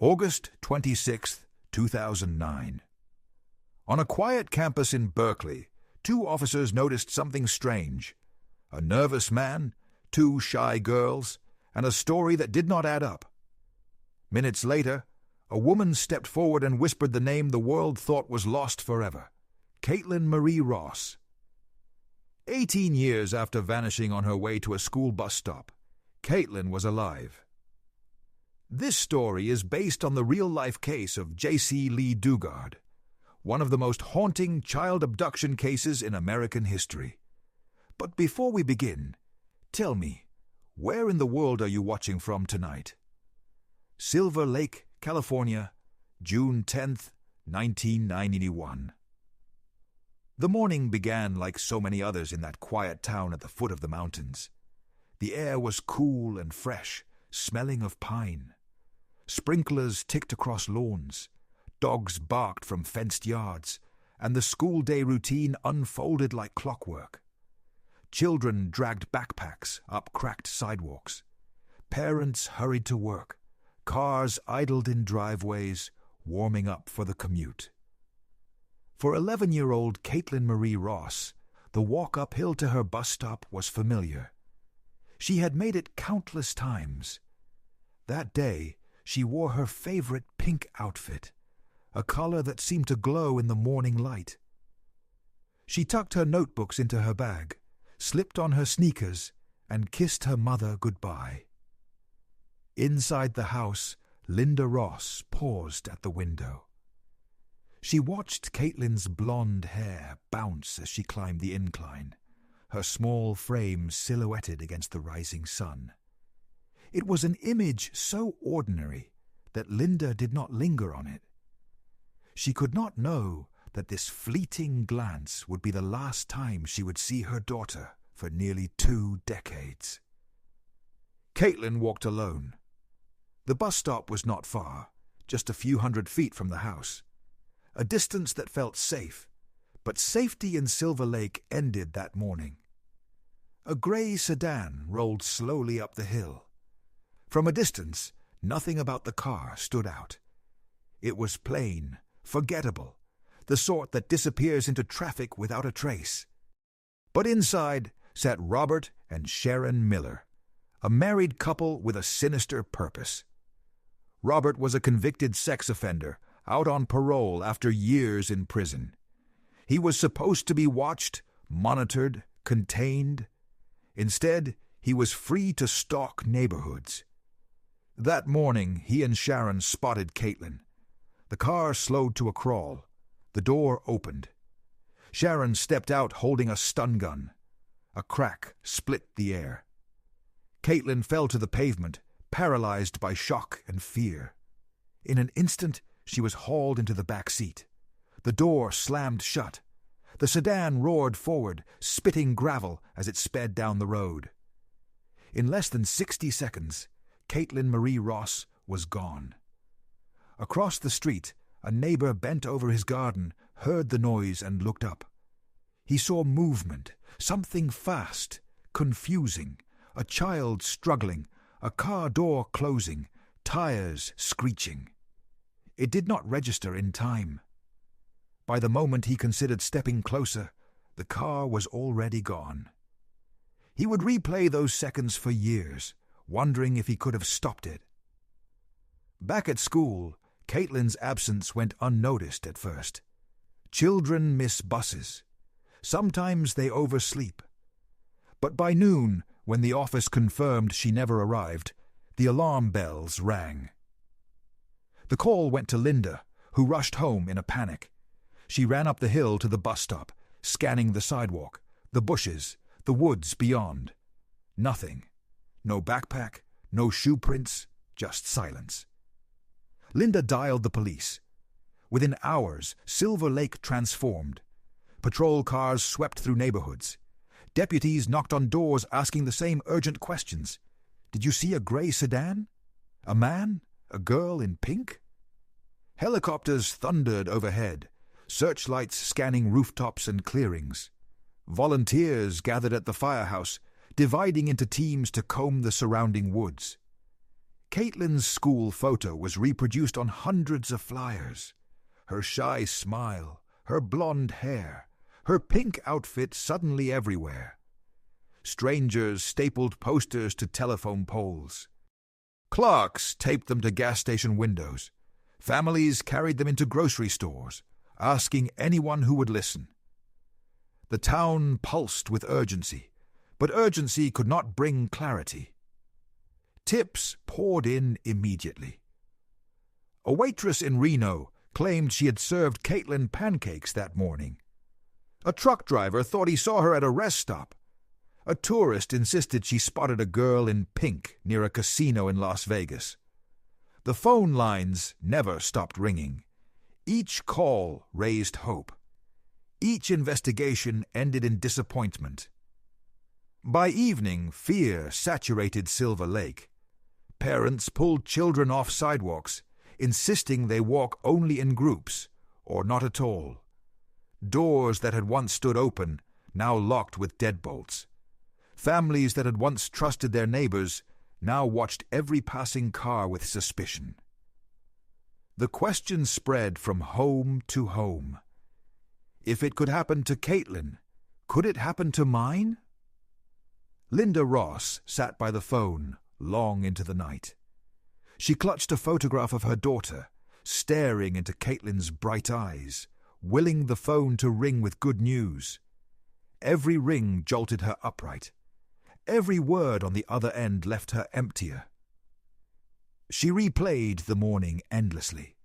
August 26, 2009. On a quiet campus in Berkeley, two officers noticed something strange. A nervous man, two shy girls, and a story that did not add up. Minutes later, a woman stepped forward and whispered the name the world thought was lost forever: Caitlin Marie Ross. 18 years after vanishing on her way to a school bus stop, Caitlin was alive. This story is based on the real-life case of J.C. Lee Dugard, one of the most haunting child abduction cases in American history. But before we begin, tell me, where in the world are you watching from tonight? Silver Lake, California, June 10th, 1991. The morning began like so many others in that quiet town at the foot of the mountains. The air was cool and fresh, smelling of pine. Sprinklers ticked across lawns, dogs barked from fenced yards, and the school day routine unfolded like clockwork. Children dragged backpacks up cracked sidewalks. Parents hurried to work. Cars idled in driveways, warming up for the commute. For 11-year-old Caitlin Marie Ross, the walk uphill to her bus stop was familiar. She had made it countless times. That day, she wore her favorite pink outfit, a color that seemed to glow in the morning light. She tucked her notebooks into her bag, slipped on her sneakers, and kissed her mother goodbye. Inside the house, Linda Ross paused at the window. She watched Caitlin's blonde hair bounce as she climbed the incline, her small frame silhouetted against the rising sun. It was an image so ordinary that Linda did not linger on it. She could not know that this fleeting glance would be the last time she would see her daughter for nearly 2 decades. Caitlin walked alone. The bus stop was not far, just a few hundred feet from the house. A distance that felt safe, but safety in Silver Lake ended that morning. A gray sedan rolled slowly up the hill. From a distance, nothing about the car stood out. It was plain, forgettable, the sort that disappears into traffic without a trace. But inside sat Robert and Sharon Miller, a married couple with a sinister purpose. Robert was a convicted sex offender, out on parole after years in prison. He was supposed to be watched, monitored, contained. Instead, he was free to stalk neighborhoods. That morning, he and Sharon spotted Caitlin. The car slowed to a crawl. The door opened. Sharon stepped out holding a stun gun. A crack split the air. Caitlin fell to the pavement, paralyzed by shock and fear. In an instant, she was hauled into the back seat. The door slammed shut. The sedan roared forward, spitting gravel as it sped down the road. In less than 60 seconds, Caitlin Marie Ross was gone. Across the street, a neighbor bent over his garden, heard the noise and looked up. He saw movement, something fast, confusing, a child struggling, a car door closing, tires screeching. It did not register in time. By the moment he considered stepping closer, the car was already gone. He would replay those seconds for years, wondering if he could have stopped it. Back at school, Caitlin's absence went unnoticed at first. Children miss buses. Sometimes they oversleep. But by noon, when the office confirmed she never arrived, the alarm bells rang. The call went to Linda, who rushed home in a panic. She ran up the hill to the bus stop, scanning the sidewalk, the bushes, the woods beyond. Nothing. No backpack, no shoe prints, just silence. Linda dialed the police. Within hours, Silver Lake transformed. Patrol cars swept through neighborhoods. Deputies knocked on doors asking the same urgent questions. Did you see a gray sedan? A man? A girl in pink? Helicopters thundered overhead, searchlights scanning rooftops and clearings. Volunteers gathered at the firehouse, dividing into teams to comb the surrounding woods. Caitlin's school photo was reproduced on hundreds of flyers. Her shy smile, her blonde hair, her pink outfit suddenly everywhere. Strangers stapled posters to telephone poles. Clerks taped them to gas station windows. Families carried them into grocery stores, asking anyone who would listen. The town pulsed with urgency, but urgency could not bring clarity. Tips poured in immediately. A waitress in Reno claimed she had served Caitlin pancakes that morning. A truck driver thought he saw her at a rest stop. A tourist insisted she spotted a girl in pink near a casino in Las Vegas. The phone lines never stopped ringing. Each call raised hope. Each investigation ended in disappointment. By evening, fear saturated Silver Lake. Parents pulled children off sidewalks, insisting they walk only in groups, or not at all. Doors that had once stood open, now locked with deadbolts. Families that had once trusted their neighbors now watched every passing car with suspicion. The question spread from home to home. If it could happen to Caitlin, could it happen to mine? Linda Ross sat by the phone long into the night. She clutched a photograph of her daughter, staring into Caitlin's bright eyes, willing the phone to ring with good news. Every ring jolted her upright. Every word on the other end left her emptier. She replayed the morning endlessly.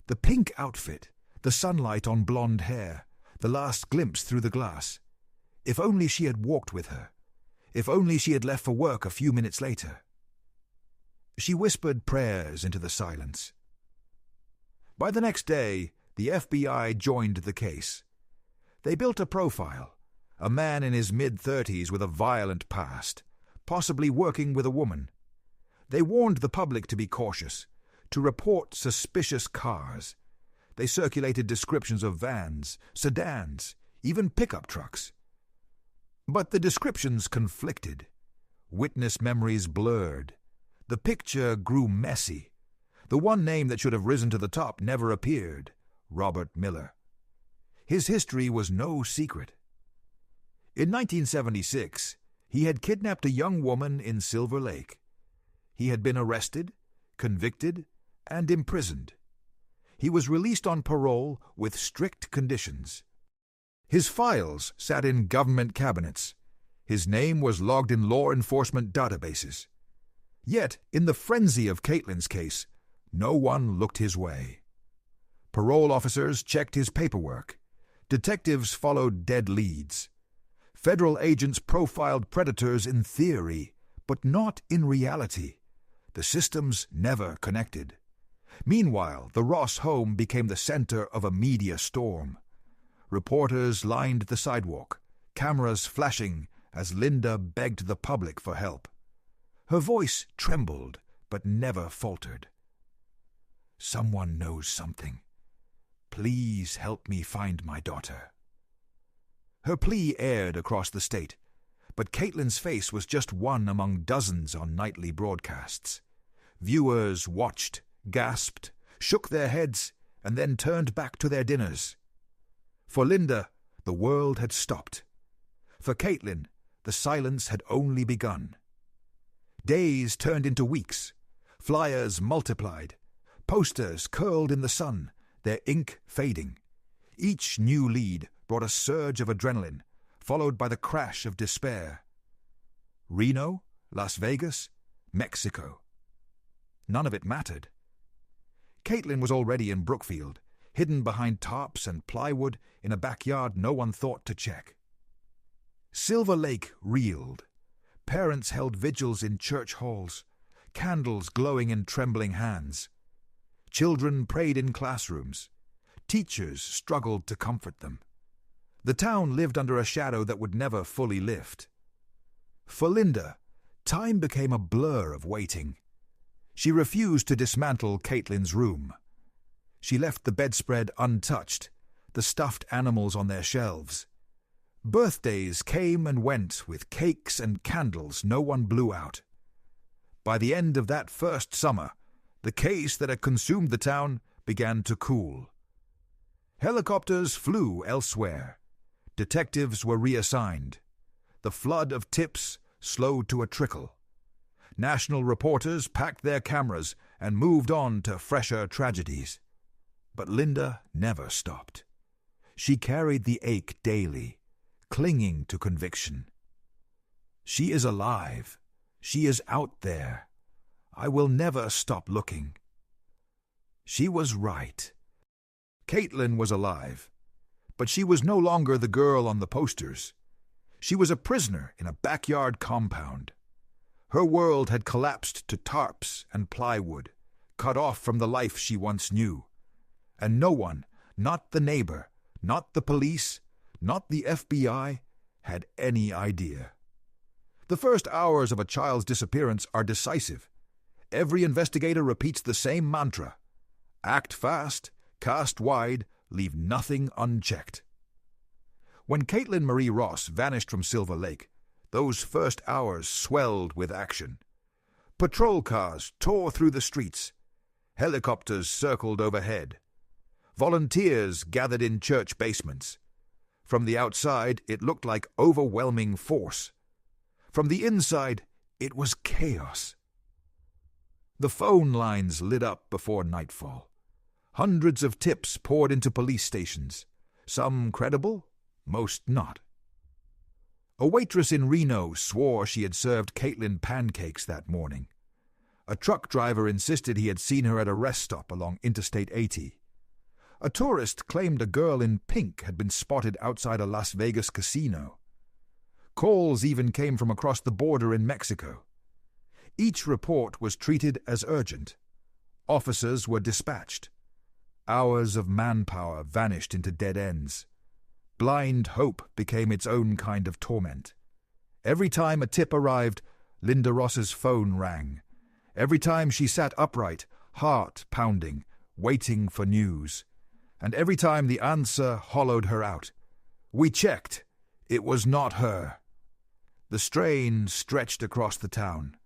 The pink outfit, the sunlight on blonde hair, the last glimpse through the glass. If only she had walked with her. If only she had left for work a few minutes later. She whispered prayers into the silence. By the next day, the FBI joined the case. They built a profile, a man in his mid-30s with a violent past, possibly working with a woman. They warned the public to be cautious, to report suspicious cars. They circulated descriptions of vans, sedans, even pickup trucks. But the descriptions conflicted. Witness memories blurred. The picture grew messy. The one name that should have risen to the top never appeared: Robert Miller. His history was no secret. In 1976, he had kidnapped a young woman in Silver Lake. He had been arrested, convicted, and imprisoned. He was released on parole with strict conditions. His files sat in government cabinets. His name was logged in law enforcement databases. Yet, in the frenzy of Caitlin's case, no one looked his way. Parole officers checked his paperwork. Detectives followed dead leads. Federal agents profiled predators in theory, but not in reality. The systems never connected. Meanwhile, the Ross home became the center of a media storm. Reporters lined the sidewalk, cameras flashing as Linda begged the public for help. Her voice trembled, but never faltered. "Someone knows something. Please help me find my daughter." Her plea aired across the state, but Caitlin's face was just one among dozens on nightly broadcasts. Viewers watched, gasped, shook their heads, and then turned back to their dinners. For Linda, the world had stopped. For Caitlin, the silence had only begun. Days turned into weeks. Flyers multiplied. Posters curled in the sun, their ink fading. Each new lead brought a surge of adrenaline, followed by the crash of despair. Reno, Las Vegas, Mexico. None of it mattered. Caitlin was already in Brookfield, hidden behind tarps and plywood in a backyard no one thought to check. Silver Lake reeled. Parents held vigils in church halls, candles glowing in trembling hands. Children prayed in classrooms. Teachers struggled to comfort them. The town lived under a shadow that would never fully lift. For Linda, time became a blur of waiting. She refused to dismantle Caitlin's room. She left the bedspread untouched, the stuffed animals on their shelves. Birthdays came and went with cakes and candles no one blew out. By the end of that first summer, the case that had consumed the town began to cool. Helicopters flew elsewhere. Detectives were reassigned. The flood of tips slowed to a trickle. National reporters packed their cameras and moved on to fresher tragedies. But Linda never stopped. She carried the ache daily, clinging to conviction. She is alive. She is out there. I will never stop looking. She was right. Caitlin was alive, but she was no longer the girl on the posters. She was a prisoner in a backyard compound. Her world had collapsed to tarps and plywood, cut off from the life she once knew. And no one, not the neighbor, not the police, not the FBI, had any idea. The first hours of a child's disappearance are decisive. Every investigator repeats the same mantra: act fast, cast wide, leave nothing unchecked. When Caitlin Marie Ross vanished from Silver Lake, those first hours swelled with action. Patrol cars tore through the streets. Helicopters circled overhead. Volunteers gathered in church basements. From the outside, it looked like overwhelming force. From the inside, it was chaos. The phone lines lit up before nightfall. Hundreds of tips poured into police stations, some credible, most not. A waitress in Reno swore she had served Caitlin pancakes that morning. A truck driver insisted he had seen her at a rest stop along Interstate 80. A tourist claimed a girl in pink had been spotted outside a Las Vegas casino. Calls even came from across the border in Mexico. Each report was treated as urgent. Officers were dispatched. Hours of manpower vanished into dead ends. Blind hope became its own kind of torment. Every time a tip arrived, Linda Ross's phone rang. Every time she sat upright, heart pounding, waiting for news. And every time the answer hollowed her out. We checked. It was not her. The strain stretched across the town.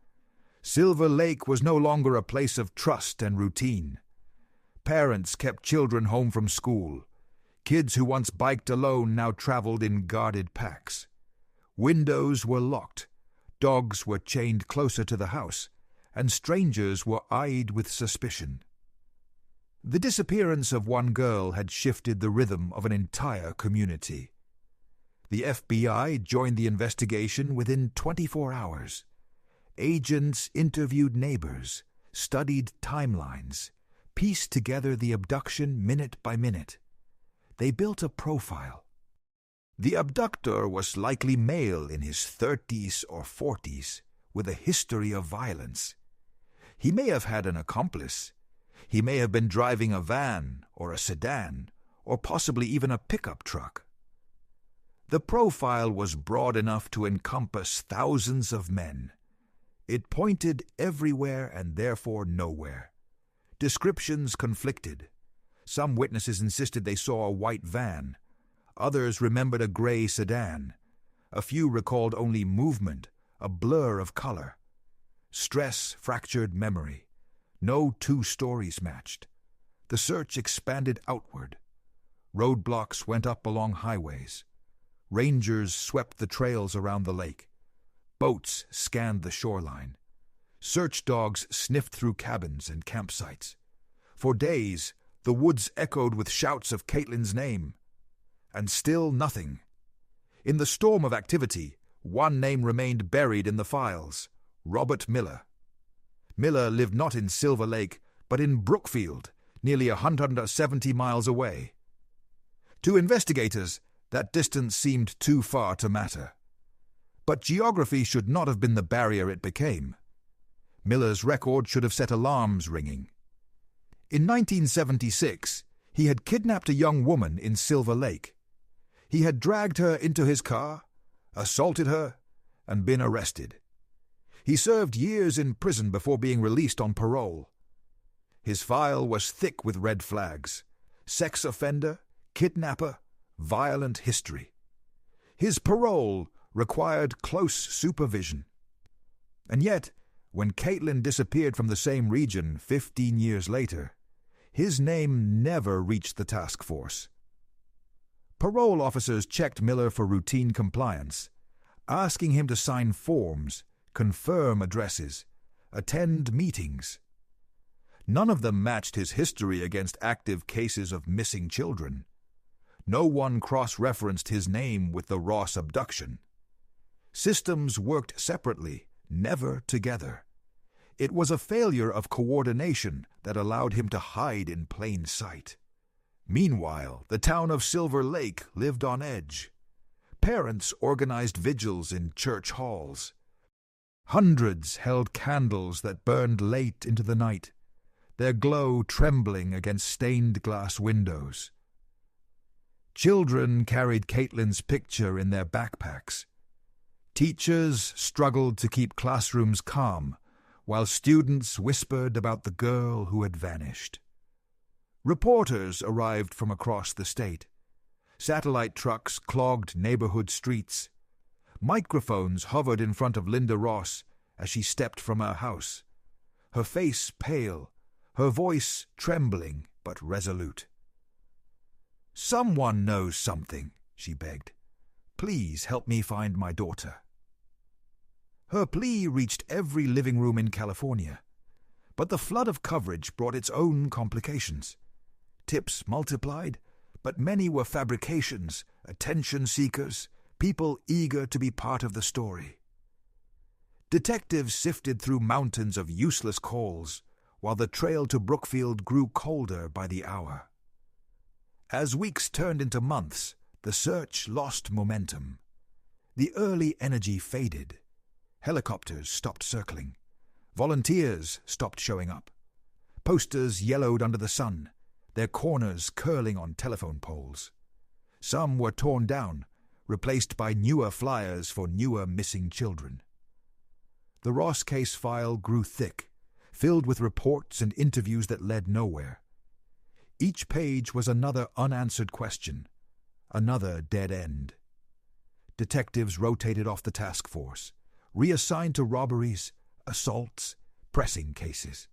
Silver Lake was no longer a place of trust and routine. Parents kept children home from school. Kids who once biked alone now traveled in guarded packs. Windows were locked. Dogs were chained closer to the house, and strangers were eyed with suspicion. The disappearance of one girl had shifted the rhythm of an entire community. The FBI joined the investigation within 24 hours. Agents interviewed neighbors, studied timelines, pieced together the abduction minute by minute. They built a profile. The abductor was likely male in his 30s or 40s, with a history of violence. He may have had an accomplice. He may have been driving a van or a sedan, or possibly even a pickup truck. The profile was broad enough to encompass thousands of men. It pointed everywhere and therefore nowhere. Descriptions conflicted. Some witnesses insisted they saw a white van. Others remembered a gray sedan. A few recalled only movement, a blur of color. Stress fractured memory. No two stories matched. The search expanded outward. Roadblocks went up along highways. Rangers swept the trails around the lake. Boats scanned the shoreline. Search dogs sniffed through cabins and campsites. For days, the woods echoed with shouts of Caitlin's name. And still nothing. In the storm of activity, one name remained buried in the files: Robert Miller. Miller lived not in Silver Lake, but in Brookfield, nearly 170 miles away. To investigators, that distance seemed too far to matter. But geography should not have been the barrier it became. Miller's record should have set alarms ringing. In 1976, he had kidnapped a young woman in Silver Lake. He had dragged her into his car, assaulted her, and been arrested. He served years in prison before being released on parole. His file was thick with red flags: sex offender, kidnapper, violent history. His parole required close supervision. And yet, When Caitlin disappeared from the same region 15 years later, his name never reached the task force. Parole officers checked Miller for routine compliance, asking him to sign forms, confirm addresses, attend meetings. None of them matched his history against active cases of missing children. No one cross-referenced his name with the Ross abduction. Systems worked separately, never together. It was a failure of coordination that allowed him to hide in plain sight. Meanwhile, the town of Silver Lake lived on edge. Parents organized vigils in church halls. Hundreds held candles that burned late into the night, their glow trembling against stained glass windows. Children carried Caitlin's picture in their backpacks. Teachers struggled to keep classrooms calm, while students whispered about the girl who had vanished. Reporters arrived from across the state. Satellite trucks clogged neighborhood streets. Microphones hovered in front of Linda Ross as she stepped from her house, her face pale, her voice trembling but resolute. "Someone knows something," she begged. "Please help me find my daughter." Her plea reached every living room in California, but the flood of coverage brought its own complications. Tips multiplied, but many were fabrications, attention seekers, people eager to be part of the story. Detectives sifted through mountains of useless calls, while the trail to Brookfield grew colder by the hour. As weeks turned into months, the search lost momentum. The early energy faded. Helicopters stopped circling. Volunteers stopped showing up. Posters yellowed under the sun, their corners curling on telephone poles. Some were torn down, replaced by newer flyers for newer missing children. The Ross case file grew thick, filled with reports and interviews that led nowhere. Each page was another unanswered question, another dead end. Detectives rotated off the task force, reassigned to robberies, assaults, pressing cases.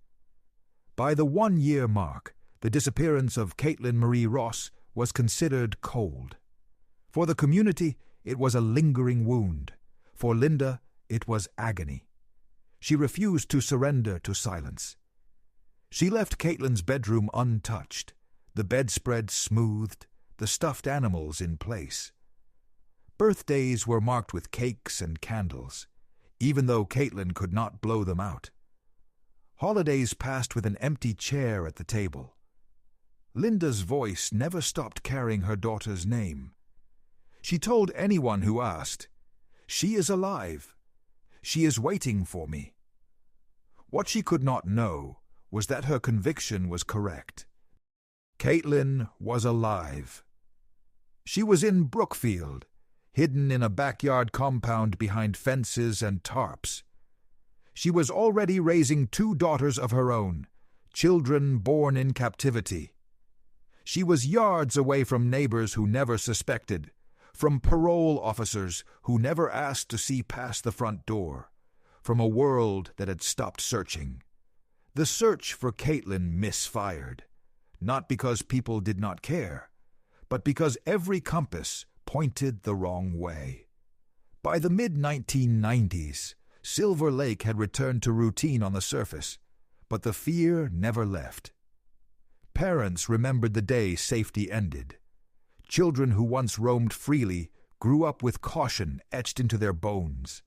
By the 1-year mark, the disappearance of Caitlin Marie Ross was considered cold. For the community, it was a lingering wound. For Linda, it was agony. She refused to surrender to silence. She left Caitlin's bedroom untouched, the bedspread smoothed, the stuffed animals in place. Birthdays were marked with cakes and candles, even though Caitlin could not blow them out. Holidays passed with an empty chair at the table. Linda's voice never stopped carrying her daughter's name. She told anyone who asked, "She is alive. She is waiting for me." What she could not know was that her conviction was correct. Caitlin was alive. She was in Brookfield, hidden in a backyard compound behind fences and tarps. She was already raising 2 daughters of her own, children born in captivity. She was yards away from neighbors who never suspected, from parole officers who never asked to see past the front door, from a world that had stopped searching. The search for Caitlin misfired, not because people did not care, but because every compass pointed the wrong way. By the mid-1990s, Silver Lake had returned to routine on the surface, but the fear never left. Parents remembered the day safety ended. Children who once roamed freely grew up with caution etched into their bones.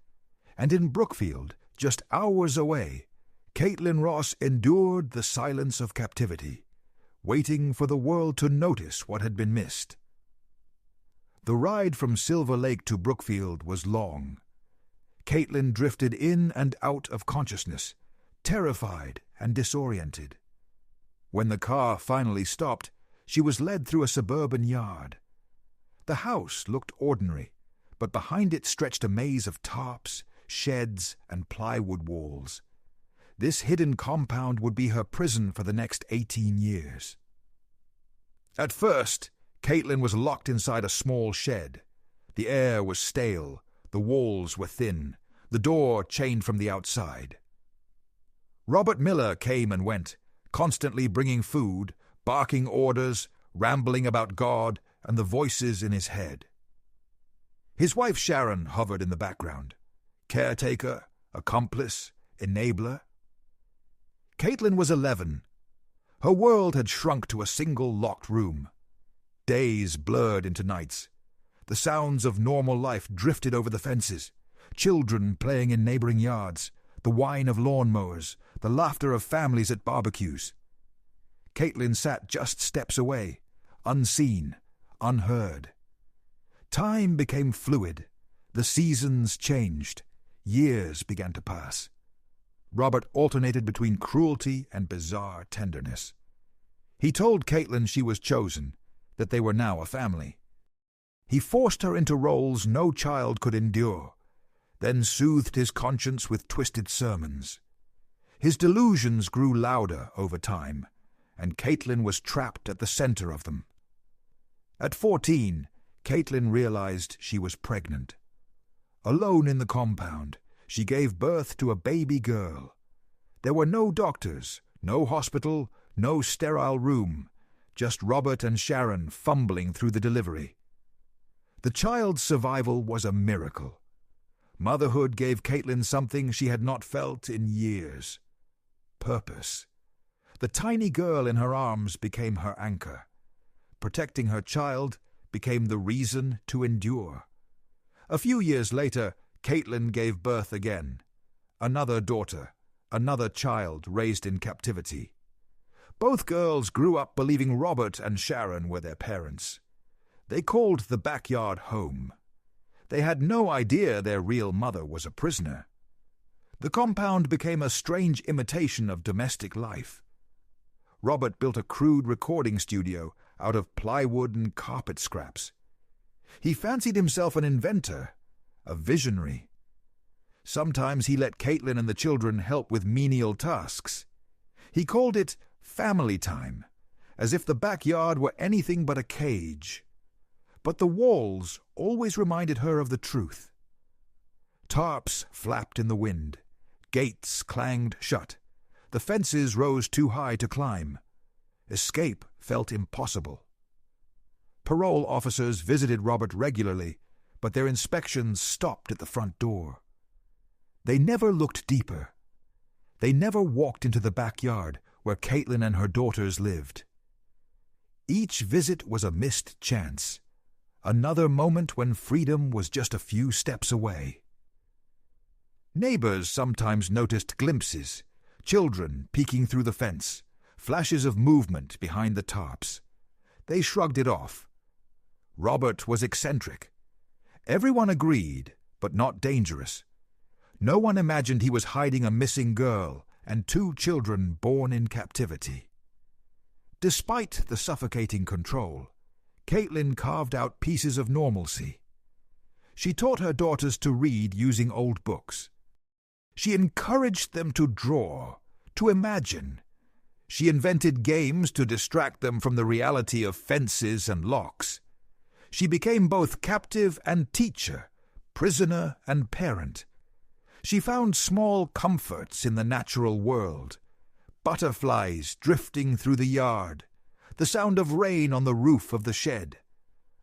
And in Brookfield, just hours away, Caitlin Ross endured the silence of captivity, waiting for the world to notice what had been missed. The ride from Silver Lake to Brookfield was long. Caitlin drifted in and out of consciousness, terrified and disoriented. When the car finally stopped, she was led through a suburban yard. The house looked ordinary, but behind it stretched a maze of tarps, sheds, and plywood walls. This hidden compound would be her prison for the next 18 years. At first, Caitlin was locked inside a small shed. The air was stale, the walls were thin, the door chained from the outside. Robert Miller came and went, constantly bringing food, barking orders, rambling about God and the voices in his head. His wife Sharon hovered in the background, caretaker, accomplice, enabler. Caitlin was 11. Her world had shrunk to a single locked room. Days blurred into nights. The sounds of normal life drifted over the fences. Children playing in neighboring yards, the whine of lawnmowers, the laughter of families at barbecues. Caitlin sat just steps away, unseen, unheard. Time became fluid. The seasons changed. Years began to pass. Robert alternated between cruelty and bizarre tenderness. He told Caitlin she was chosen, that they were now a family. He forced her into roles no child could endure, then soothed his conscience with twisted sermons. His delusions grew louder over time, and Caitlin was trapped at the center of them. At 14, Caitlin realized she was pregnant. Alone in the compound, she gave birth to a baby girl. There were no doctors, no hospital, no sterile room, just Robert and Sharon fumbling through the delivery. The child's survival was a miracle. Motherhood gave Caitlin something she had not felt in years. Purpose. The tiny girl in her arms became her anchor. Protecting her child became the reason to endure. A few years later, Caitlin gave birth again. Another daughter, another child raised in captivity. Both girls grew up believing Robert and Sharon were their parents. They called the backyard home. They had no idea their real mother was a prisoner. The compound became a strange imitation of domestic life. Robert built a crude recording studio out of plywood and carpet scraps. He fancied himself an inventor, a visionary. Sometimes he let Caitlin and the children help with menial tasks. He called it family time, as if the backyard were anything but a cage. But the walls always reminded her of the truth. Tarps flapped in the wind. Gates clanged shut. The fences rose too high to climb. Escape felt impossible. Parole officers visited Robert regularly, but their inspections stopped at the front door. They never looked deeper. They never walked into the backyard where Caitlin and her daughters lived. Each visit was a missed chance, another moment when freedom was just a few steps away. Neighbors sometimes noticed glimpses, children peeking through the fence, flashes of movement behind the tarps. They shrugged it off. Robert was eccentric. Everyone agreed, but not dangerous. No one imagined he was hiding a missing girl and 2 children born in captivity. Despite the suffocating control, Caitlin carved out pieces of normalcy. She taught her daughters to read using old books. She encouraged them to draw, to imagine. She invented games to distract them from the reality of fences and locks. She became both captive and teacher, prisoner and parent. She found small comforts in the natural world. Butterflies drifting through the yard, the sound of rain on the roof of the shed,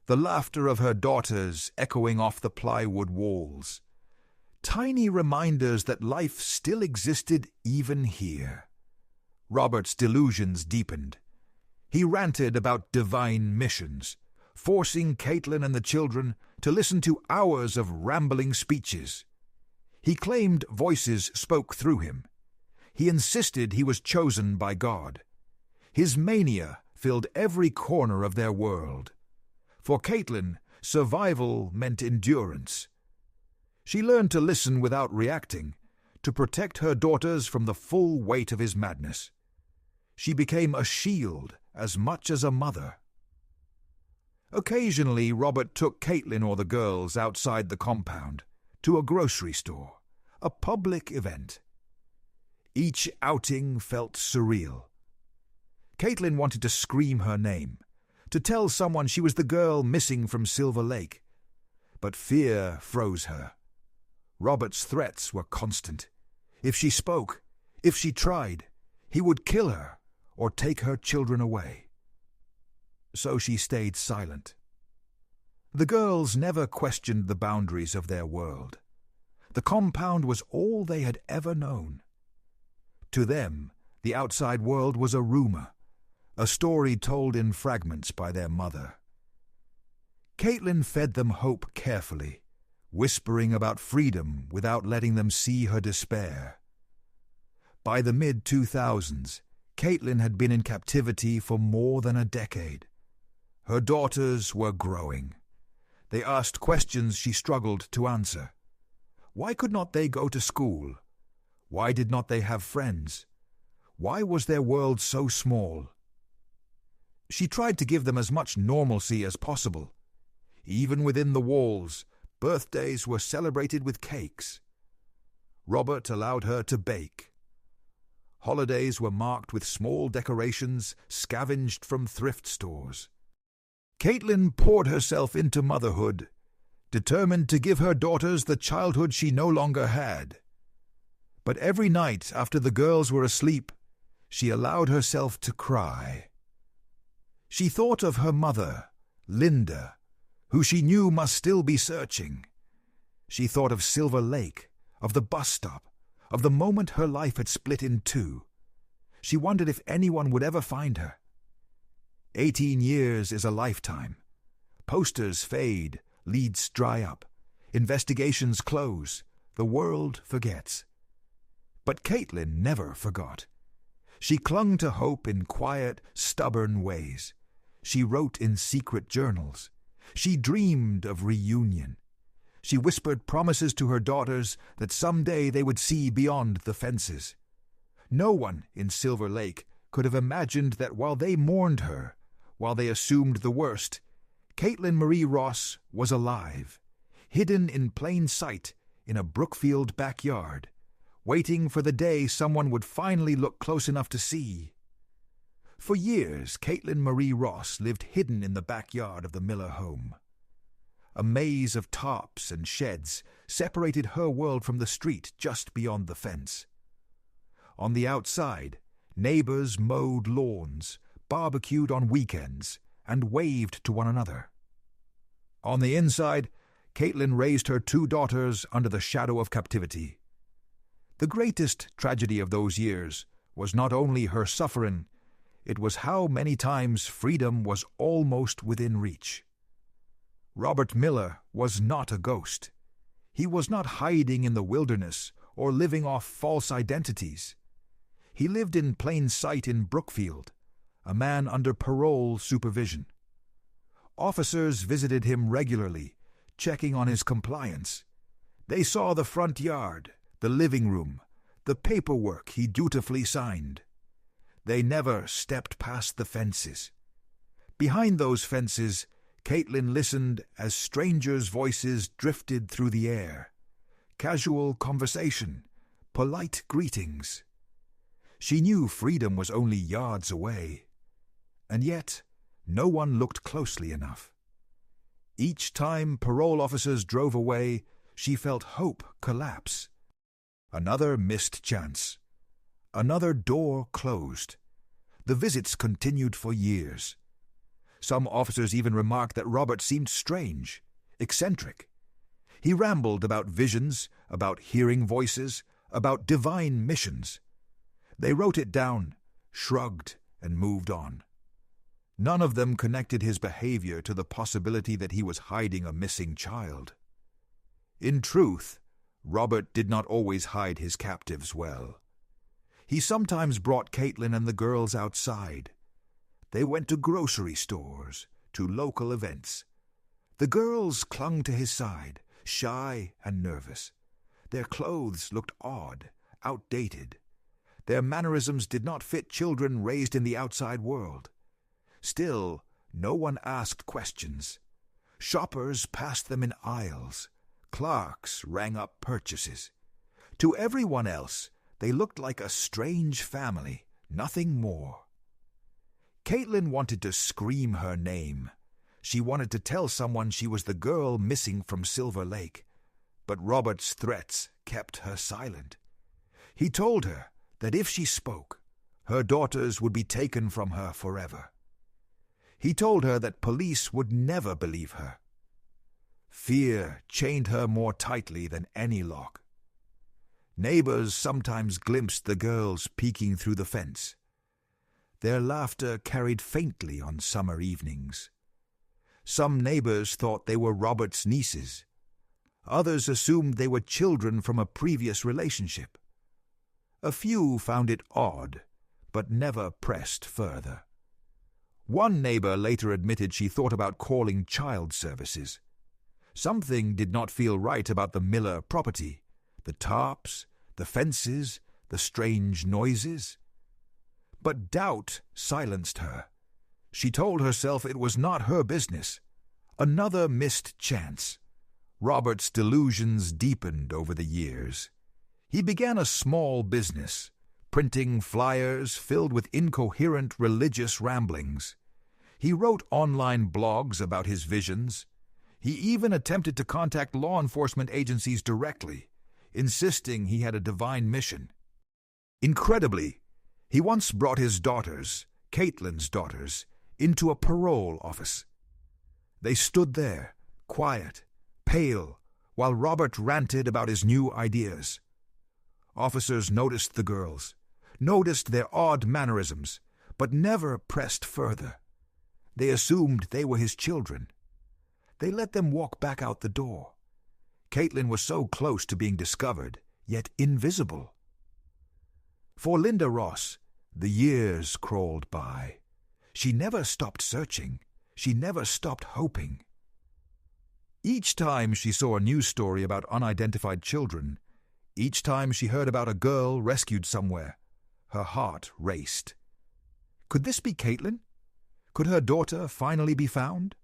the laughter of her daughters echoing off the plywood walls. Tiny reminders that life still existed even here. Robert's delusions deepened. He ranted about divine missions, forcing Caitlin and the children to listen to hours of rambling speeches. He claimed voices spoke through him. He insisted he was chosen by God. His mania filled every corner of their world. For Caitlin, survival meant endurance. She learned to listen without reacting, to protect her daughters from the full weight of his madness. She became a shield as much as a mother. Occasionally, Robert took Caitlin or the girls outside the compound, to a grocery store, a public event. Each outing felt surreal. Caitlin wanted to scream her name, to tell someone she was the girl missing from Silver Lake. But fear froze her. Robert's threats were constant. If she spoke, If she tried, he would kill her or take her children away. So she stayed silent. The girls never questioned the boundaries of their world. The compound was all they had ever known. To them, the outside world was a rumor, a story told in fragments by their mother. Caitlin fed them hope carefully, whispering about freedom without letting them see her despair. By the mid-2000s, Caitlin had been in captivity for more than a decade. Her daughters were growing. They asked questions she struggled to answer. Why could not they go to school? Why did not they have friends? Why was their world so small? She tried to give them as much normalcy as possible. Even within the walls, birthdays were celebrated with cakes. Robert allowed her to bake. Holidays were marked with small decorations scavenged from thrift stores. Caitlin poured herself into motherhood, determined to give her daughters the childhood she no longer had. But every night after the girls were asleep, she allowed herself to cry. She thought of her mother, Linda, who she knew must still be searching. She thought of Silver Lake, of the bus stop, of the moment her life had split in two. She wondered if anyone would ever find her. 18 years is a lifetime. Posters fade, leads dry up, investigations close, the world forgets. But Caitlin never forgot. She clung to hope in quiet, stubborn ways. She wrote in secret journals. She dreamed of reunion. She whispered promises to her daughters that someday they would see beyond the fences. No one in Silver Lake could have imagined that while they mourned her, while they assumed the worst, Caitlin Marie Ross was alive, hidden in plain sight in a Brookfield backyard, waiting for the day someone would finally look close enough to see. For years, Caitlin Marie Ross lived hidden in the backyard of the Miller home. A maze of tarps and sheds separated her world from the street just beyond the fence. On the outside, neighbors mowed lawns, barbecued on weekends, and waved to one another. On the inside, Caitlin raised her 2 daughters under the shadow of captivity. The greatest tragedy of those years was not only her suffering, it was how many times freedom was almost within reach. Robert Miller was not a ghost. He was not hiding in the wilderness or living off false identities. He lived in plain sight in Brookfield, a man under parole supervision. Officers visited him regularly, checking on his compliance. They saw the front yard, the living room, the paperwork he dutifully signed. They never stepped past the fences. Behind those fences, Caitlin listened as strangers' voices drifted through the air. Casual conversation, polite greetings. She knew freedom was only yards away. And yet, no one looked closely enough. Each time parole officers drove away, she felt hope collapse. Another missed chance. Another door closed. The visits continued for years. Some officers even remarked that Robert seemed strange, eccentric. He rambled about visions, about hearing voices, about divine missions. They wrote it down, shrugged, and moved on. None of them connected his behavior to the possibility that he was hiding a missing child. In truth, Robert did not always hide his captives well. He sometimes brought Caitlin and the girls outside. They went to grocery stores, to local events. The girls clung to his side, shy and nervous. Their clothes looked odd, outdated. Their mannerisms did not fit children raised in the outside world. Still, no one asked questions. Shoppers passed them in aisles. Clerks rang up purchases. To everyone else, they looked like a strange family, nothing more. Caitlin wanted to scream her name. She wanted to tell someone she was the girl missing from Silver Lake. But Robert's threats kept her silent. He told her that if she spoke, her daughters would be taken from her forever. He told her that police would never believe her. Fear chained her more tightly than any lock. Neighbors sometimes glimpsed the girls peeking through the fence. Their laughter carried faintly on summer evenings. Some neighbors thought they were Robert's nieces. Others assumed they were children from a previous relationship. A few found it odd, but never pressed further. One neighbor later admitted she thought about calling child services. Something did not feel right about the Miller property, the tarps, the fences, the strange noises. But doubt silenced her. She told herself it was not her business. Another missed chance. Robert's delusions deepened over the years. He began a small business, printing flyers filled with incoherent religious ramblings. He wrote online blogs about his visions. He even attempted to contact law enforcement agencies directly, insisting he had a divine mission. Incredibly, he once brought his daughters, Caitlin's daughters, into a parole office. They stood there, quiet, pale, while Robert ranted about his new ideas. Officers noticed the girls, noticed their odd mannerisms, but never pressed further. They assumed they were his children. They let them walk back out the door. Caitlin was so close to being discovered, yet invisible. For Linda Ross, the years crawled by. She never stopped searching. She never stopped hoping. Each time she saw a news story about unidentified children, each time she heard about a girl rescued somewhere, her heart raced. Could this be Caitlin? Could her daughter finally be found?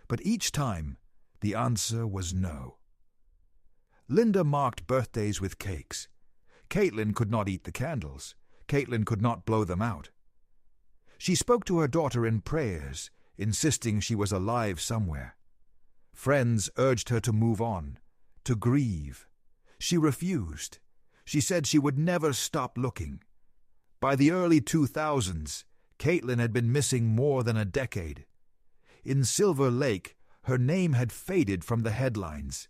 But each time, the answer was no. Linda marked birthdays with cakes. Caitlin could not eat the candles. Caitlin could not blow them out. She spoke to her daughter in prayers, insisting she was alive somewhere. Friends urged her to move on, to grieve. She refused. She said she would never stop looking. By the early 2000s, Caitlin had been missing more than a decade. In Silver Lake, her name had faded from the headlines.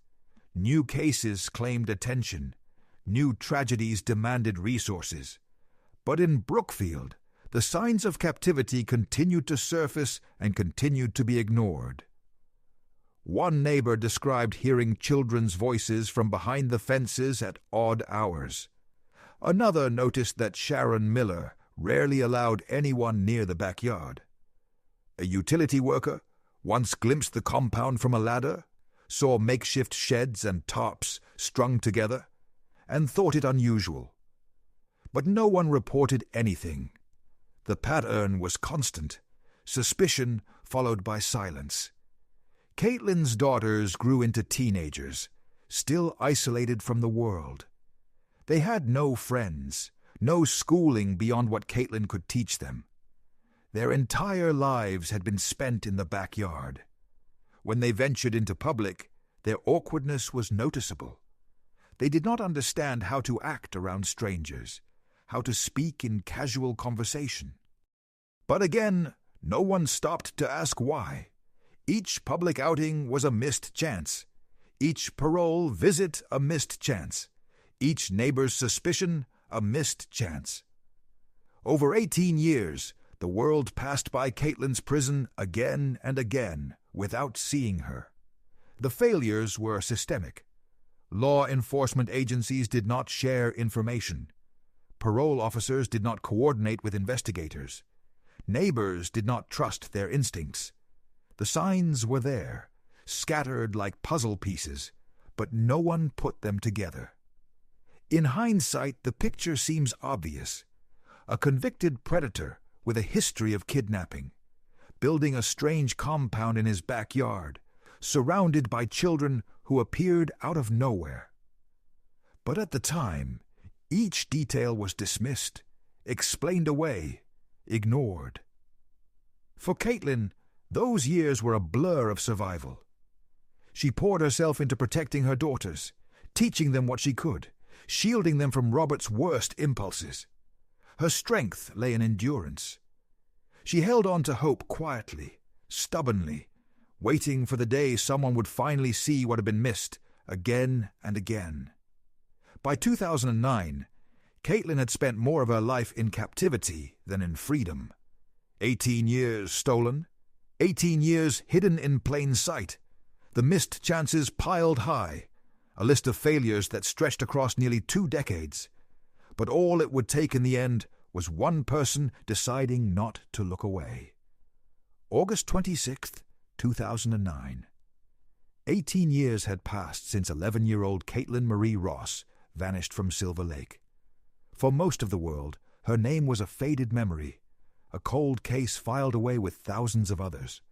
New cases claimed attention. New tragedies demanded resources. But in Brookfield, the signs of captivity continued to surface and continued to be ignored. One neighbor described hearing children's voices from behind the fences at odd hours. Another noticed that Sharon Miller rarely allowed anyone near the backyard. A utility worker once glimpsed the compound from a ladder, saw makeshift sheds and tarps strung together, and thought it unusual. But no one reported anything. The pattern was constant, suspicion followed by silence. Caitlin's daughters grew into teenagers, still isolated from the world. They had no friends, no schooling beyond what Caitlin could teach them. Their entire lives had been spent in the backyard. When they ventured into public, their awkwardness was noticeable. They did not understand how to act around strangers, how to speak in casual conversation. But again, no one stopped to ask why. Each public outing was a missed chance. Each parole visit a missed chance. Each neighbor's suspicion a missed chance. Over 18 years, the world passed by Caitlin's prison again and again without seeing her. The failures were systemic. Law enforcement agencies did not share information. Parole officers did not coordinate with investigators. Neighbors did not trust their instincts. The signs were there, scattered like puzzle pieces, but no one put them together. In hindsight, the picture seems obvious. A convicted predator with a history of kidnapping, building a strange compound in his backyard, surrounded by children who appeared out of nowhere. But at the time, each detail was dismissed, explained away, ignored. For Caitlin, those years were a blur of survival. She poured herself into protecting her daughters, teaching them what she could, shielding them from Robert's worst impulses. Her strength lay in endurance. She held on to hope quietly, stubbornly, waiting for the day someone would finally see what had been missed again and again. By 2009, Caitlin had spent more of her life in captivity than in freedom. 18 years stolen, 18 years hidden in plain sight, the missed chances piled high, a list of failures that stretched across nearly 2 decades. But all it would take in the end was one person deciding not to look away. August 26th, 2009. 18 years had passed since 11-year-old Caitlin Marie Ross vanished from Silver Lake. For most of the world, her name was a faded memory, a cold case filed away with thousands of others.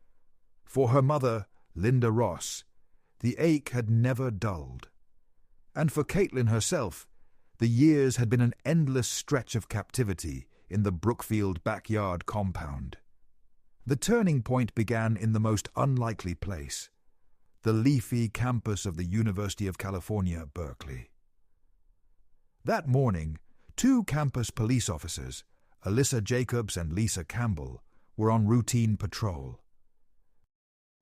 For her mother, Linda Ross, the ache had never dulled. And for Caitlin herself, the years had been an endless stretch of captivity in the Brookfield backyard compound. The turning point began in the most unlikely place, the leafy campus of the University of California, Berkeley. That morning, 2 campus police officers, Alyssa Jacobs and Lisa Campbell, were on routine patrol.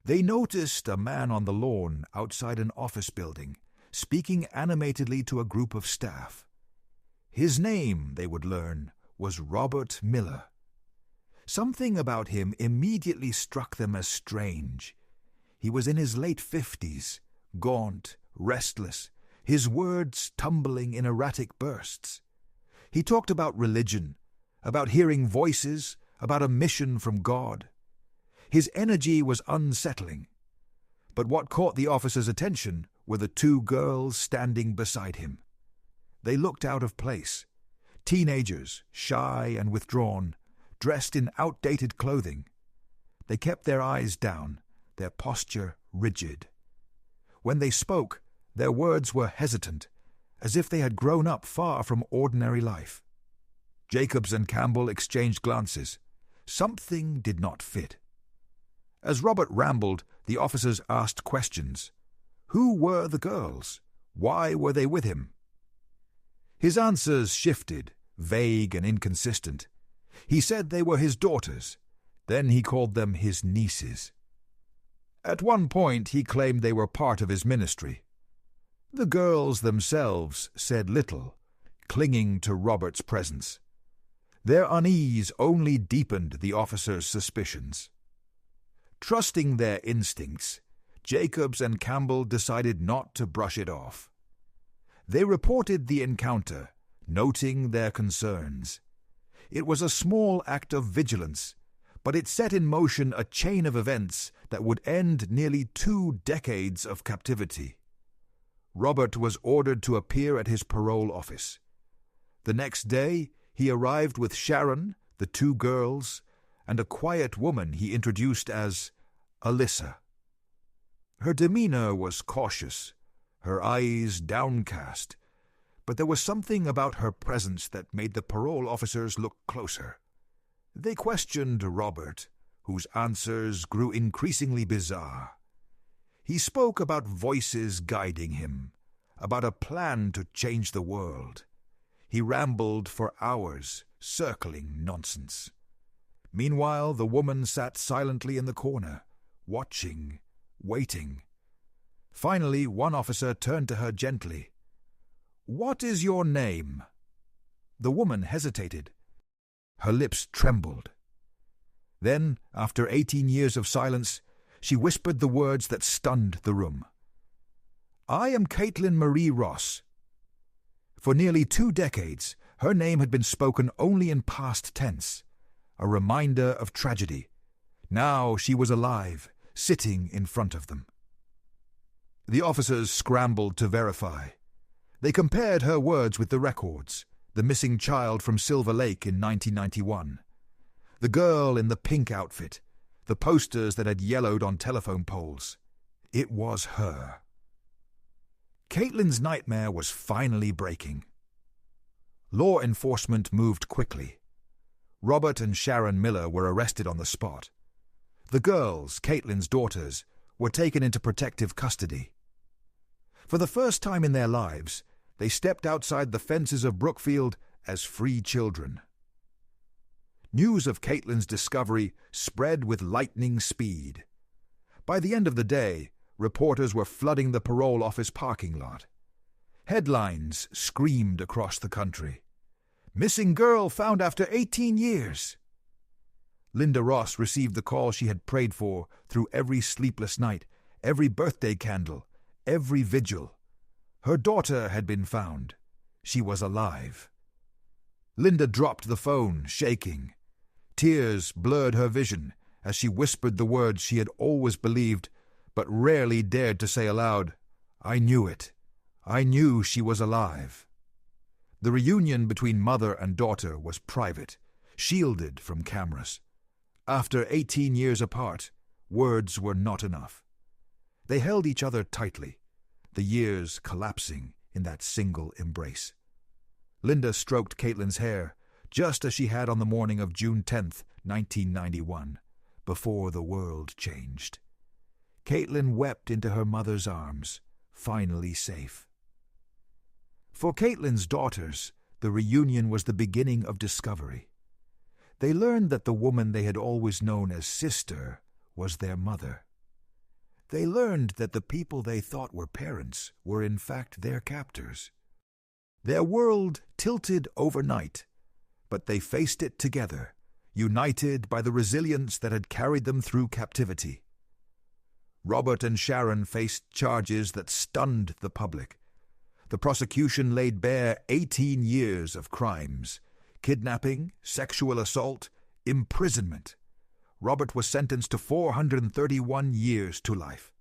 They noticed a man on the lawn outside an office building, speaking animatedly to a group of staff. His name, they would learn, was Robert Miller. Something about him immediately struck them as strange. He was in his late 50s, gaunt, restless, his words tumbling in erratic bursts. He talked about religion, about hearing voices, about a mission from God. His energy was unsettling. But what caught the officer's attention were the 2 girls standing beside him. They looked out of place, teenagers, shy and withdrawn, dressed in outdated clothing. They kept their eyes down, their posture rigid. When they spoke, their words were hesitant, as if they had grown up far from ordinary life. Jacobs and Campbell exchanged glances. Something did not fit. As Robert rambled, the officers asked questions. Who were the girls? Why were they with him? His answers shifted, vague and inconsistent. He said they were his daughters. Then he called them his nieces. At one point he claimed they were part of his ministry. The girls themselves said little, clinging to Robert's presence. Their unease only deepened the officers' suspicions. Trusting their instincts, Jacobs and Campbell decided not to brush it off. They reported the encounter, noting their concerns. It was a small act of vigilance, but it set in motion a chain of events that would end nearly 2 decades of captivity. Robert was ordered to appear at his parole office. The next day, he arrived with Sharon, the 2 girls, and a quiet woman he introduced as Alyssa. Her demeanor was cautious, her eyes downcast, but there was something about her presence that made the parole officers look closer. They questioned Robert, whose answers grew increasingly bizarre. He spoke about voices guiding him, about a plan to change the world. He rambled for hours, circling nonsense. Meanwhile, the woman sat silently in the corner, watching, waiting. Finally, one officer turned to her gently. "What is your name?" The woman hesitated. Her lips trembled. Then, after 18 years of silence, she whispered the words that stunned the room. "I am Caitlin Marie Ross." For nearly 2 decades, her name had been spoken only in past tense, a reminder of tragedy. Now she was alive, sitting in front of them. The officers scrambled to verify. They compared her words with the records, the missing child from Silver Lake in 1991, the girl in the pink outfit, the posters that had yellowed on telephone poles. It was her. Caitlin's nightmare was finally breaking. Law enforcement moved quickly. Robert and Sharon Miller were arrested on the spot. The girls, Caitlin's daughters, were taken into protective custody. For the first time in their lives, they stepped outside the fences of Brookfield as free children. News of Caitlin's discovery spread with lightning speed. By the end of the day, reporters were flooding the parole office parking lot. Headlines screamed across the country. "Missing girl found after 18 years." Linda Ross received the call she had prayed for through every sleepless night, every birthday candle, every vigil. Her daughter had been found. She was alive. Linda dropped the phone, shaking. Tears blurred her vision as she whispered the words she had always believed, but rarely dared to say aloud. "I knew it. I knew she was alive." The reunion between mother and daughter was private, shielded from cameras. After 18 years apart, words were not enough. They held each other tightly, the years collapsing in that single embrace. Linda stroked Caitlin's hair, just as she had on the morning of June 10th, 1991, before the world changed. Caitlin wept into her mother's arms, finally safe. For Caitlin's daughters, the reunion was the beginning of discovery. They learned that the woman they had always known as sister was their mother. They learned that the people they thought were parents were in fact their captors. Their world tilted overnight, but they faced it together, united by the resilience that had carried them through captivity. Robert and Sharon faced charges that stunned the public. The prosecution laid bare 18 years of crimes: kidnapping, sexual assault, imprisonment. Robert was sentenced to 431 years to life.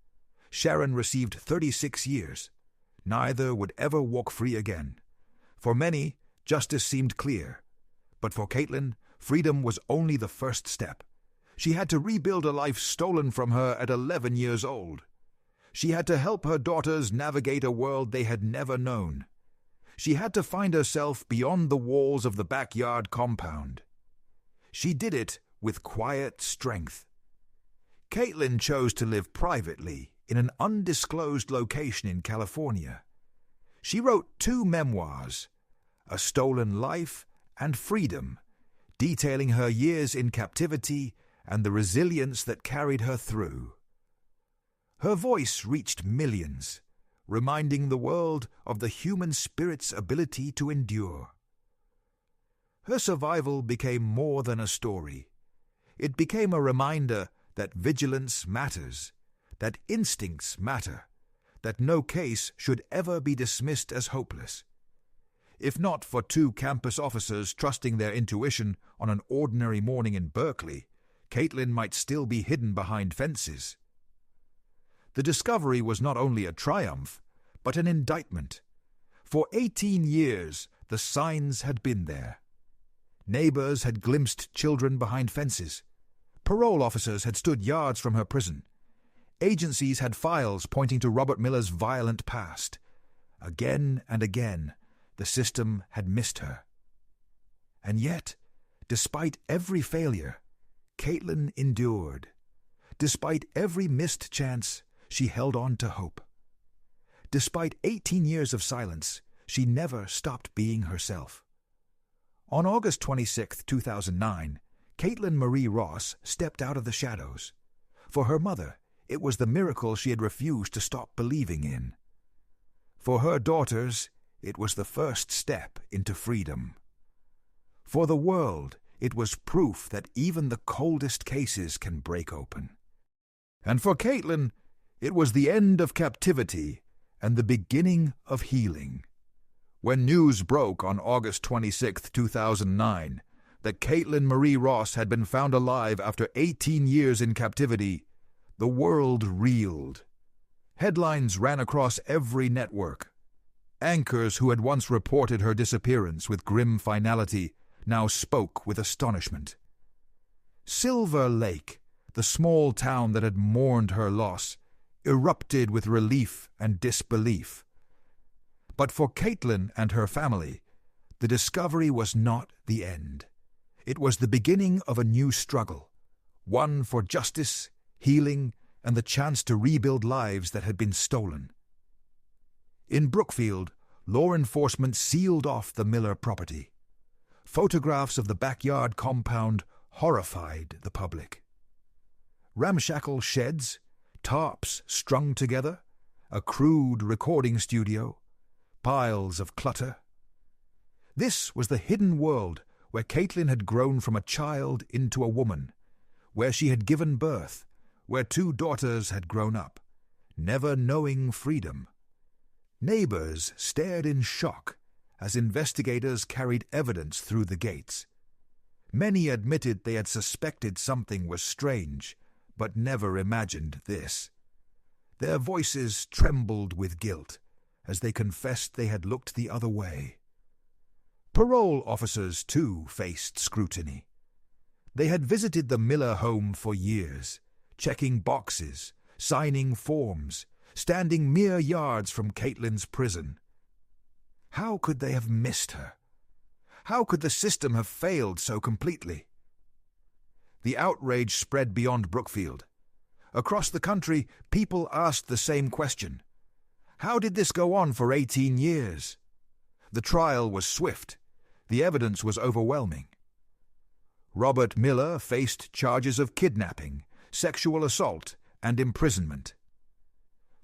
Sharon received 36 years. Neither would ever walk free again. For many, justice seemed clear. But for Caitlin, freedom was only the first step. She had to rebuild a life stolen from her at 11 years old. She had to help her daughters navigate a world they had never known. She had to find herself beyond the walls of the backyard compound. She did it with quiet strength. Caitlin chose to live privately in an undisclosed location in California. She wrote 2 memoirs, A Stolen Life and Freedom, detailing her years in captivity and the resilience that carried her through. Her voice reached millions, reminding the world of the human spirit's ability to endure. Her survival became more than a story. It became a reminder that vigilance matters, that instincts matter, that no case should ever be dismissed as hopeless. If not for 2 campus officers trusting their intuition on an ordinary morning in Berkeley, Caitlin might still be hidden behind fences. The discovery was not only a triumph, but an indictment. For 18 years, the signs had been there. Neighbors had glimpsed children behind fences. Parole officers had stood yards from her prison. Agencies had files pointing to Robert Miller's violent past. Again and again, the system had missed her. And yet, despite every failure, Caitlin endured. Despite every missed chance, she held on to hope. Despite 18 years of silence, she never stopped being herself. On August 26, 2009, Caitlin Marie Ross stepped out of the shadows. For her mother, it was the miracle she had refused to stop believing in. For her daughters, it was the first step into freedom. For the world, it was proof that even the coldest cases can break open. And for Caitlin, it was the end of captivity and the beginning of healing. When news broke on August 26, 2009, that Caitlin Marie Ross had been found alive after 18 years in captivity, the world reeled. Headlines ran across every network. Anchors who had once reported her disappearance with grim finality now spoke with astonishment. Silver Lake, the small town that had mourned her loss, erupted with relief and disbelief. But for Caitlin and her family, the discovery was not the end. It was the beginning of a new struggle, one for justice, healing, and the chance to rebuild lives that had been stolen. In Brookfield, law enforcement sealed off the Miller property. Photographs of the backyard compound horrified the public. Ramshackle sheds, tarps strung together, a crude recording studio, piles of clutter. This was the hidden world where Caitlin had grown from a child into a woman, where she had given birth, where 2 daughters had grown up, never knowing freedom. Neighbors stared in shock as investigators carried evidence through the gates. Many admitted they had suspected something was strange, but never imagined this. Their voices trembled with guilt as they confessed they had looked the other way. Parole officers, too, faced scrutiny. They had visited the Miller home for years, checking boxes, signing forms, standing mere yards from Caitlin's prison. How could they have missed her? How could the system have failed so completely? The outrage spread beyond Brookfield. Across the country, people asked the same question. How did this go on for 18 years? The trial was swift. The evidence was overwhelming. Robert Miller faced charges of kidnapping, sexual assault, and imprisonment.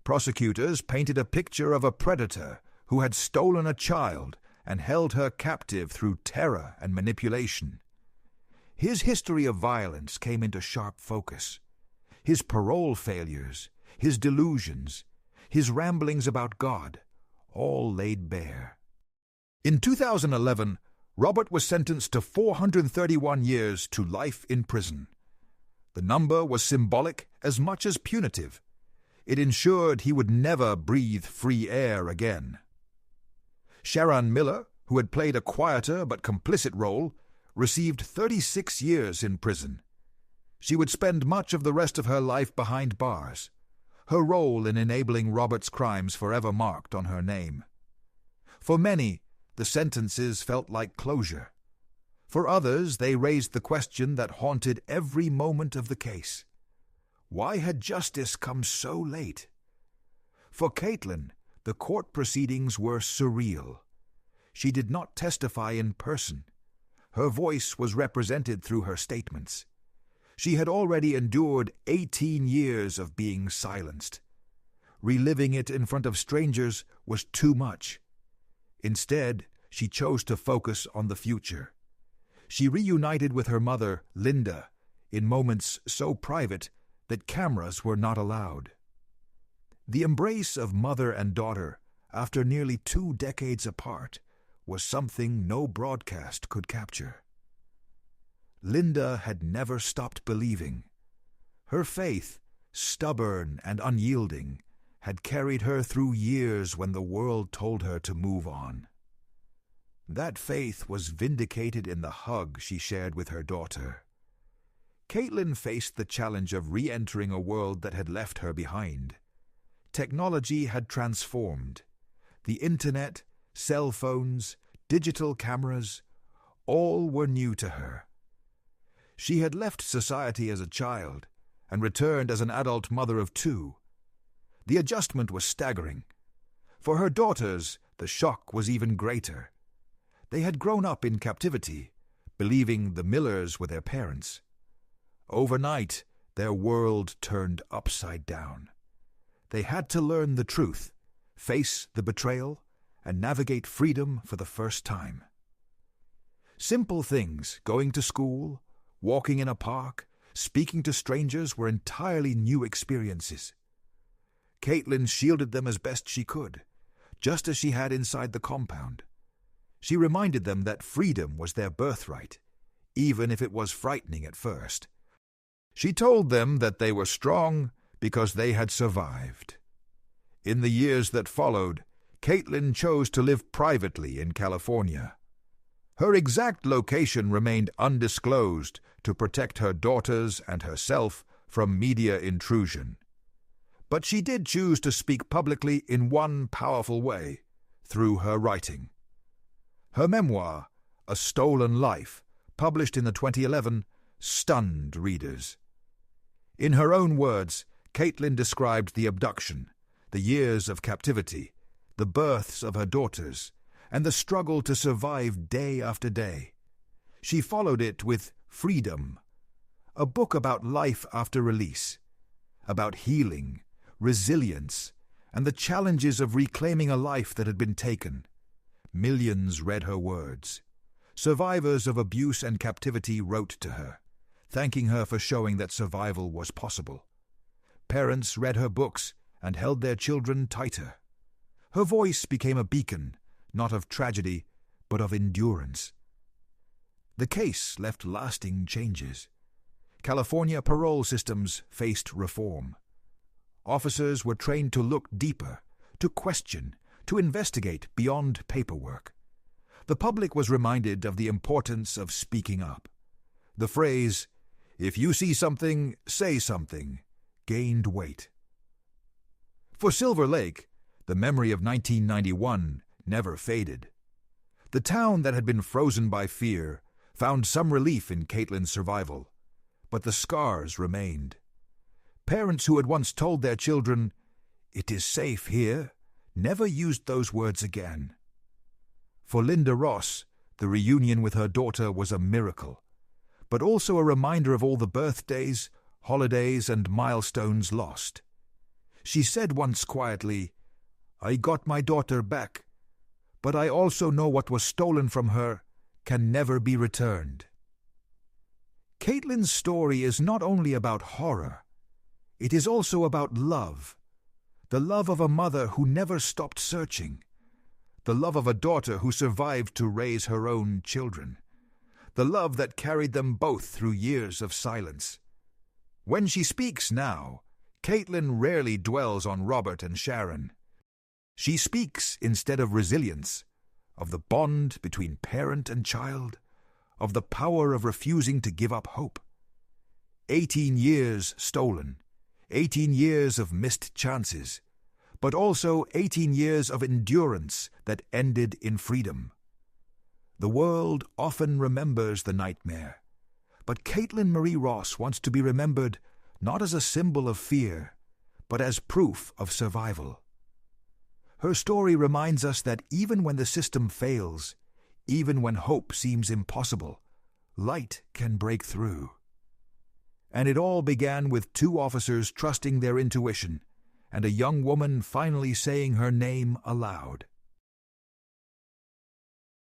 Prosecutors painted a picture of a predator who had stolen a child and held her captive through terror and manipulation. His history of violence came into sharp focus. His parole failures, his delusions, his ramblings about God, all laid bare. In 2011, Robert was sentenced to 431 years to life in prison. The number was symbolic as much as punitive. It ensured he would never breathe free air again. Sharon Miller, who had played a quieter but complicit role, received 36 years in prison. She would spend much of the rest of her life behind bars, her role in enabling Robert's crimes forever marked on her name. For many, the sentences felt like closure. For others, they raised the question that haunted every moment of the case. Why had justice come so late? For Caitlin, the court proceedings were surreal. She did not testify in person. Her voice was represented through her statements. She had already endured 18 years of being silenced. Reliving it in front of strangers was too much. Instead, she chose to focus on the future. She reunited with her mother, Linda, in moments so private that cameras were not allowed. The embrace of mother and daughter, after nearly 2 decades apart, was something no broadcast could capture. Linda had never stopped believing. Her faith, stubborn and unyielding, had carried her through years when the world told her to move on. That faith was vindicated in the hug she shared with her daughter. Caitlin faced the challenge of re-entering a world that had left her behind. Technology had transformed. The internet, cell phones, digital cameras, all were new to her. She had left society as a child and returned as an adult mother of 2. The adjustment was staggering. For her daughters, the shock was even greater. They had grown up in captivity, believing the Millers were their parents. Overnight, their world turned upside down. They had to learn the truth, face the betrayal, and navigate freedom for the first time. Simple things, going to school, walking in a park, speaking to strangers, were entirely new experiences. Caitlin shielded them as best she could, just as she had inside the compound. She reminded them that freedom was their birthright, even if it was frightening at first. She told them that they were strong because they had survived. In the years that followed, Caitlin chose to live privately in California. Her exact location remained undisclosed to protect her daughters and herself from media intrusion. But she did choose to speak publicly in one powerful way, through her writing. Her memoir, A Stolen Life, published in the 2011, stunned readers. In her own words, Caitlin described the abduction, the years of captivity, the births of her daughters, and the struggle to survive day after day. She followed it with Freedom, a book about life after release, about healing, resilience, and the challenges of reclaiming a life that had been taken. Millions read her words. Survivors of abuse and captivity wrote to her, thanking her for showing that survival was possible. Parents read her books and held their children tighter. Her voice became a beacon, not of tragedy, but of endurance. The case left lasting changes. California parole systems faced reform. Officers were trained to look deeper, to question, to investigate beyond paperwork. The public was reminded of the importance of speaking up. The phrase, "If you see something, say something," gained weight. For Silver Lake, the memory of 1991 never faded. The town that had been frozen by fear found some relief in Caitlin's survival, but the scars remained. Parents who had once told their children, "It is safe here," never used those words again. For Linda Ross, the reunion with her daughter was a miracle, but also a reminder of all the birthdays, holidays, and milestones lost. She said once quietly, "I got my daughter back, but I also know what was stolen from her can never be returned." Caitlin's story is not only about horror, it is also about love, the love of a mother who never stopped searching, the love of a daughter who survived to raise her own children, the love that carried them both through years of silence. When she speaks now, Caitlin rarely dwells on Robert and Sharon. She speaks, instead of resilience, of the bond between parent and child, of the power of refusing to give up hope. 18 years stolen, 18 years of missed chances, but also 18 years of endurance that ended in freedom. The world often remembers the nightmare, but Caitlin Marie Ross wants to be remembered not as a symbol of fear, but as proof of survival. Her story reminds us that even when the system fails, even when hope seems impossible, light can break through. And it all began with 2 officers trusting their intuition and a young woman finally saying her name aloud.